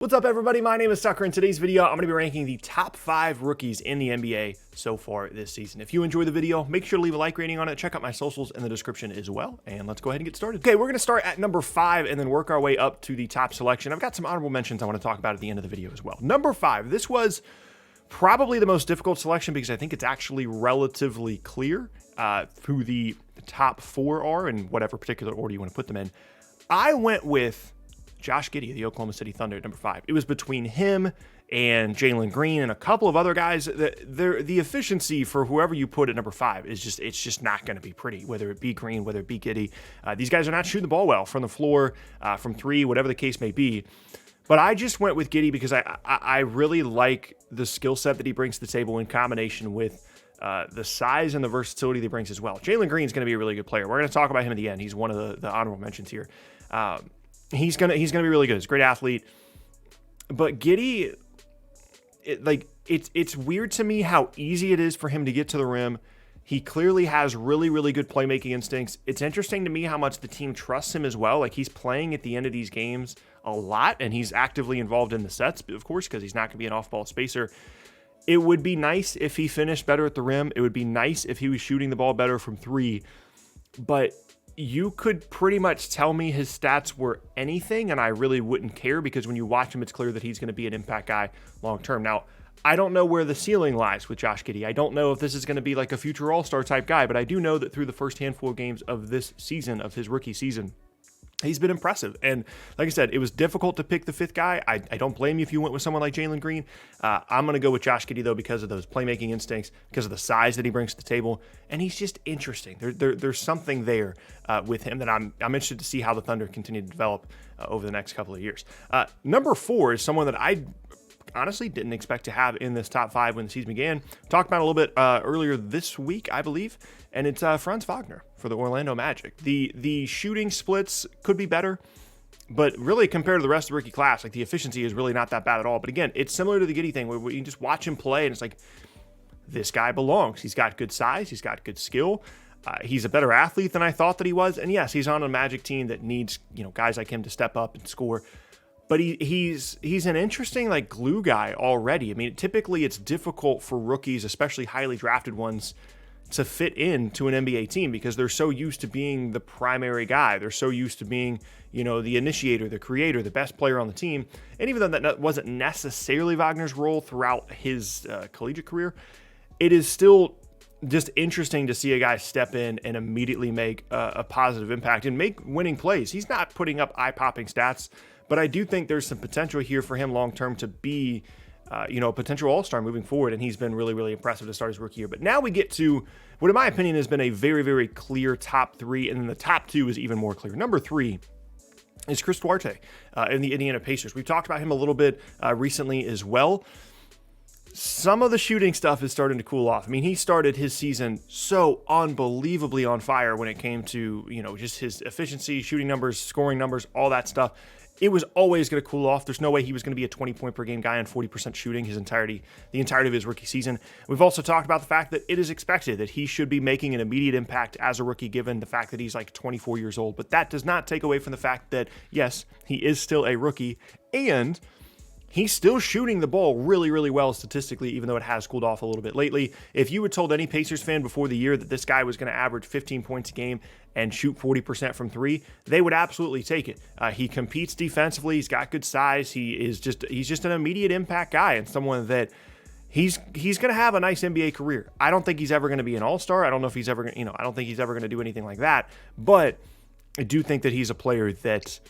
What's up, everybody? My name is Tucker. In today's video, I'm going to be ranking the top 5 rookies in the NBA so far this season. If you enjoy the video, make sure to leave a like rating on it. Check out my socials in the description as well. And let's go ahead and get started. Okay, we're going to start at number 5 and then work our way up to the top selection. I've got some honorable mentions I want to talk about at the end of the video as well. Number 5, this was probably the most difficult selection because I think it's actually relatively clear who the top 4 are in whatever particular order you want to put them in. I went with Josh Giddey, the Oklahoma City Thunder, at number 5. It was between him and Jalen Green and a couple of other guys. The efficiency for whoever you put at number 5 is just not going to be pretty, whether it be Green, whether it be Giddey. These guys are not shooting the ball well from the floor, from 3, whatever the case may be. But I just went with Giddey because I really like the skill set that he brings to the table in combination with the size and the versatility that he brings as well. Jalen Green is going to be a really good player. We're going to talk about him at the end. He's one of the honorable mentions here. He's gonna be really good. He's a great athlete. But Giddey, it's weird to me how easy it is for him to get to the rim. He clearly has really, really good playmaking instincts. It's interesting to me how much the team trusts him as well. Like, he's playing at the end of these games a lot, and he's actively involved in the sets, of course, because he's not going to be an off-ball spacer. It would be nice if he finished better at the rim. It would be nice if he was shooting the ball better from 3. But you could pretty much tell me his stats were anything, and I really wouldn't care because when you watch him, it's clear that he's going to be an impact guy long term. Now, I don't know where the ceiling lies with Josh Giddey. I don't know if this is going to be like a future all-star type guy, but I do know that through the first handful of games of this season, of his rookie season, he's been impressive. And like I said, it was difficult to pick the 5th guy. I don't blame you if you went with someone like Jalen Green. I'm going to go with Josh Giddey, though, because of those playmaking instincts, because of the size that he brings to the table. And he's just interesting. There's something there with him that I'm interested to see how the Thunder continue to develop over the next couple of years. Number 4 is someone that I honestly didn't expect to have in this top 5 when the season began. Talked about it a little bit earlier this week, I believe, and it's Franz Wagner for the Orlando Magic. The shooting splits could be better, but really compared to the rest of the rookie class, like, the efficiency is really not that bad at all. But again, it's similar to the Giddey thing where you can just watch him play and it's like, this guy belongs. He's got good size. He's got good skill. He's a better athlete than I thought that he was. And yes, he's on a Magic team that needs, guys like him to step up and score. But he's an interesting, like, glue guy already. I mean, typically it's difficult for rookies, especially highly drafted ones, to fit into an NBA team because they're so used to being the primary guy. They're so used to being, the initiator, the creator, the best player on the team. And even though that wasn't necessarily Wagner's role throughout his collegiate career, it is still just interesting to see a guy step in and immediately make a positive impact and make winning plays. He's not putting up eye-popping stats, but I do think there's some potential here for him long-term to be, a potential all-star moving forward, and he's been really, really impressive to start his rookie year. But now we get to what, in my opinion, has been a very, very clear top 3, and then the top 2 is even more clear. Number 3 is Chris Duarte in the Indiana Pacers. We've talked about him a little bit recently as well. Some of the shooting stuff is starting to cool off. I mean, he started his season so unbelievably on fire when it came to, just his efficiency, shooting numbers, scoring numbers, all that stuff. It was always going to cool off. There's no way he was going to be a 20-point per game guy on 40% shooting the entirety of his rookie season. We've also talked about the fact that it is expected that he should be making an immediate impact as a rookie given the fact that he's like 24 years old. But that does not take away from the fact that, yes, he is still a rookie and he's still shooting the ball really, really well statistically, even though it has cooled off a little bit lately. If you had told any Pacers fan before the year that this guy was going to average 15 points a game and shoot 40% from 3, they would absolutely take it. He competes defensively. He's got good size. He's just an immediate impact guy and someone that he's going to have a nice NBA career. I don't think he's ever going to be an all-star. I don't know if he's ever going to, I don't think he's ever going to do anything like that. But I do think that he's a player that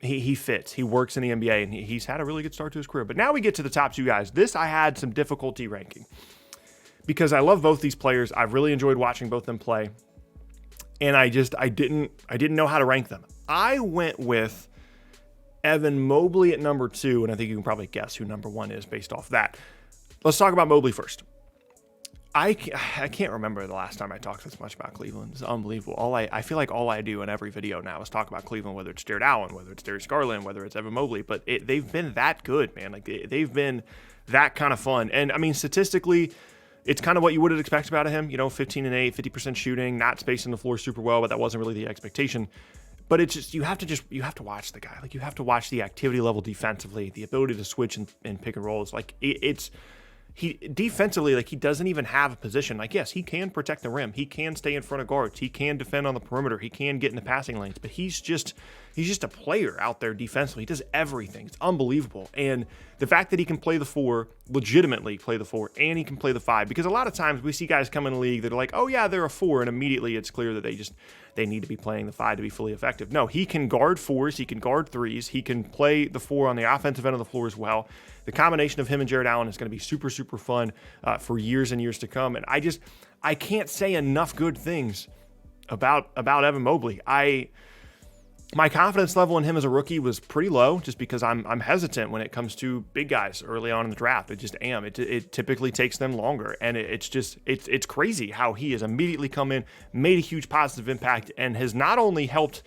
he fits. He works in the NBA, and he's had a really good start to his career. But now we get to the top 2 guys. This I had some difficulty ranking because I love both these players. I've really enjoyed watching both them play, and I didn't know how to rank them. I went with Evan Mobley at number 2, and I think you can probably guess who number 1 is based off that. Let's talk about Mobley first. I can't remember the last time I talked this much about Cleveland. It's unbelievable. I feel like all I do in every video now is talk about Cleveland, whether it's Jared Allen, whether it's Darius Garland, whether it's Evan Mobley. But they've been that good, man. Like, they've been that kind of fun. And, I mean, statistically, it's kind of what you would expect out of him. 15-8, 50% shooting, not spacing the floor super well, but that wasn't really the expectation. But it's just you have to watch the guy. Like, you have to watch the activity level defensively, the ability to switch and pick and rolls. Like, he defensively, like, he doesn't even have a position. Like, yes, he can protect the rim. He can stay in front of guards. He can defend on the perimeter. He can get in the passing lanes. But he's just a player out there defensively. He does everything. It's unbelievable. And the fact that he can play the 4, legitimately play the 4, and he can play the 5, because a lot of times we see guys come in the league that are like, oh yeah, they're a 4, and immediately it's clear that they need to be playing the 5 to be fully effective. No, he can guard 4s, he can guard 3s, he can play the 4 on the offensive end of the floor as well. The combination of him and Jarrett Allen is going to be super, super fun for years and years to come. And I can't say enough good things about Evan Mobley. My confidence level in him as a rookie was pretty low, just because I'm hesitant when it comes to big guys early on in the draft. I just am. It typically takes them longer, and it's crazy how he has immediately come in, made a huge positive impact, and has not only helped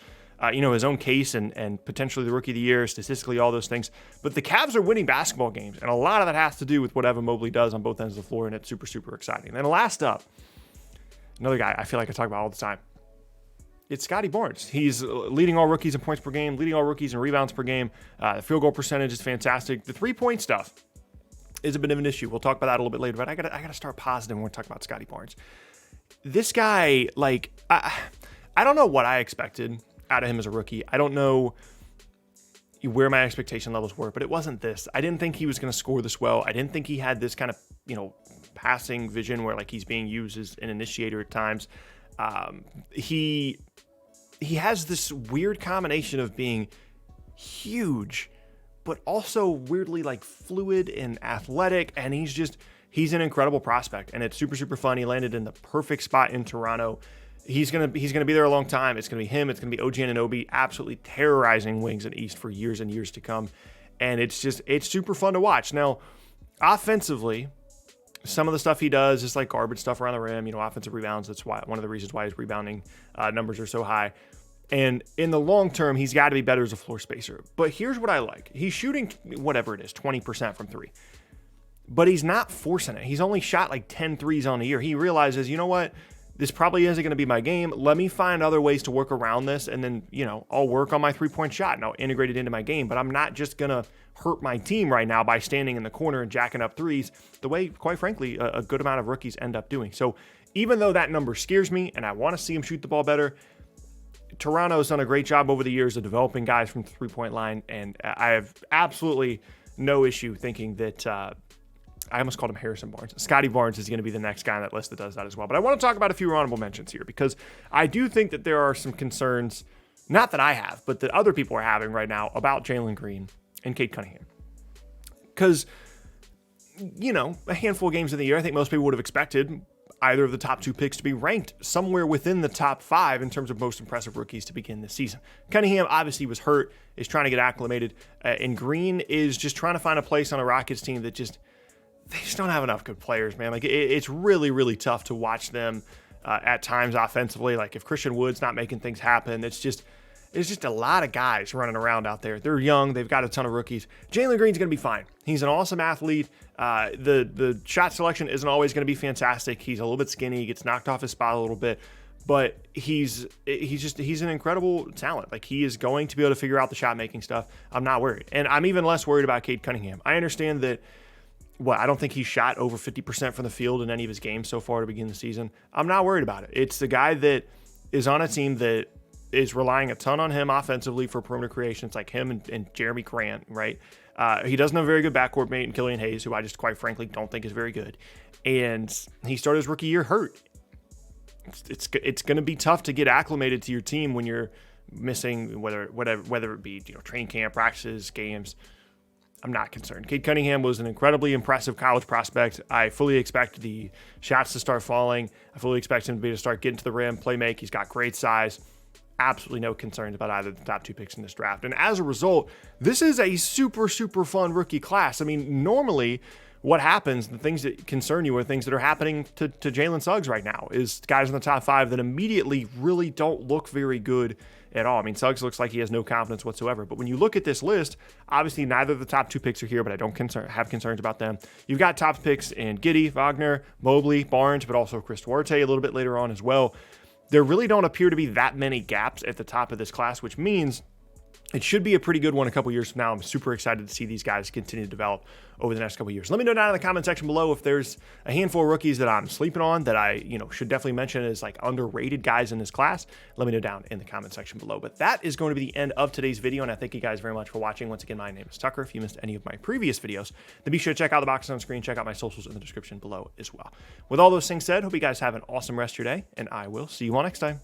his own case and potentially the rookie of the year, statistically, all those things, but the Cavs are winning basketball games, and a lot of that has to do with what Evan Mobley does on both ends of the floor, and it's super, super exciting. And then last up, another guy I feel like I talk about all the time. It's Scotty Barnes. He's leading all rookies in points per game, leading all rookies in rebounds per game. The field goal percentage is fantastic. The 3-point stuff is a bit of an issue. We'll talk about that a little bit later, but I gotta start positive when we're talking about Scotty Barnes. This guy, like, I don't know what I expected out of him as a rookie. I don't know where my expectation levels were, but it wasn't this. I didn't think he was going to score this well. I didn't think he had this kind of, passing vision where, like, he's being used as an initiator at times. He has this weird combination of being huge, but also weirdly, like, fluid and athletic. And he's an incredible prospect, and it's super, super fun. He landed in the perfect spot in Toronto. He's gonna be there a long time. It's gonna be him. It's gonna be OG Anunoby absolutely terrorizing wings in East for years and years to come. And it's super fun to watch. Now, offensively, some of the stuff he does is like garbage stuff around the rim, offensive rebounds. That's why one of the reasons why his rebounding numbers are so high. And in the long term, he's got to be better as a floor spacer. But here's what I like. He's shooting whatever it is, 20% from 3. But he's not forcing it. He's only shot like 10 threes on the year. He realizes, you know what? This probably isn't going to be my game. Let me find other ways to work around this, and then, I'll work on my 3-point shot and I'll integrate it into my game. But I'm not just going to hurt my team right now by standing in the corner and jacking up threes the way, quite frankly, a good amount of rookies end up doing. So even though that number scares me and I want to see him shoot the ball better, Toronto's done a great job over the years of developing guys from the 3-point line, and I have absolutely no issue thinking that I almost called him Harrison Barnes. Scotty Barnes is going to be the next guy on that list that does that as well. But I want to talk about a few honorable mentions here, because I do think that there are some concerns, not that I have, but that other people are having right now about Jalen Green and Cade Cunningham. Because, a handful of games in the year, I think most people would have expected either of the top 2 picks to be ranked somewhere within the top 5 in terms of most impressive rookies to begin this season. Cunningham obviously was hurt, is trying to get acclimated, and Green is just trying to find a place on a Rockets team that they just don't have enough good players, man. Like, it's really, really tough to watch them at times offensively. Like, if Christian Wood's not making things happen, it's just a lot of guys running around out there. They're young. They've got a ton of rookies. Jalen Green's going to be fine. He's an awesome athlete. The shot selection isn't always going to be fantastic. He's a little bit skinny. He gets knocked off his spot a little bit. But he's an incredible talent. Like, he is going to be able to figure out the shot-making stuff. I'm not worried. And I'm even less worried about Cade Cunningham. I understand that I don't think he shot over 50% from the field in any of his games so far to begin the season. I'm not worried about it. It's the guy that is on a team that is relying a ton on him offensively for perimeter creation. It's like him and Jeremy Grant, right? He doesn't have a very good backcourt mate in Killian Hayes, who I just quite frankly don't think is very good. And he started his rookie year hurt. It's going to be tough to get acclimated to your team when you're missing whether it be training camp, practices, games. I'm not concerned. Cade Cunningham was an incredibly impressive college prospect. I fully expect the shots to start falling. I fully expect him to be able to start getting to the rim, play make. He's got great size. Absolutely no concerns about either of the top 2 picks in this draft. And as a result, this is a super, super fun rookie class. I mean, normally what happens, the things that concern you are things that are happening to Jalen Suggs right now, is guys in the top 5 that immediately really don't look very good at all. I mean, Suggs looks like he has no confidence whatsoever. But when you look at this list, obviously neither of the top 2 picks are here, but I don't have concerns about them. You've got top picks in Giddey, Wagner, Mobley, Barnes, but also Chris Duarte a little bit later on as well. there really don't appear to be that many gaps at the top of this class, which means it should be a pretty good one a couple years from now. I'm super excited to see these guys continue to develop over the next couple years. Let me know down in the comment section below if there's a handful of rookies that I'm sleeping on that I, should definitely mention as like underrated guys in this class. Let me know down in the comment section below. But that is going to be the end of today's video, and I thank you guys very much for watching. Once again, my name is Tucker. If you missed any of my previous videos, then be sure to check out the boxes on screen. Check out my socials in the description below as well. With all those things said, hope you guys have an awesome rest of your day, and I will see you all next time.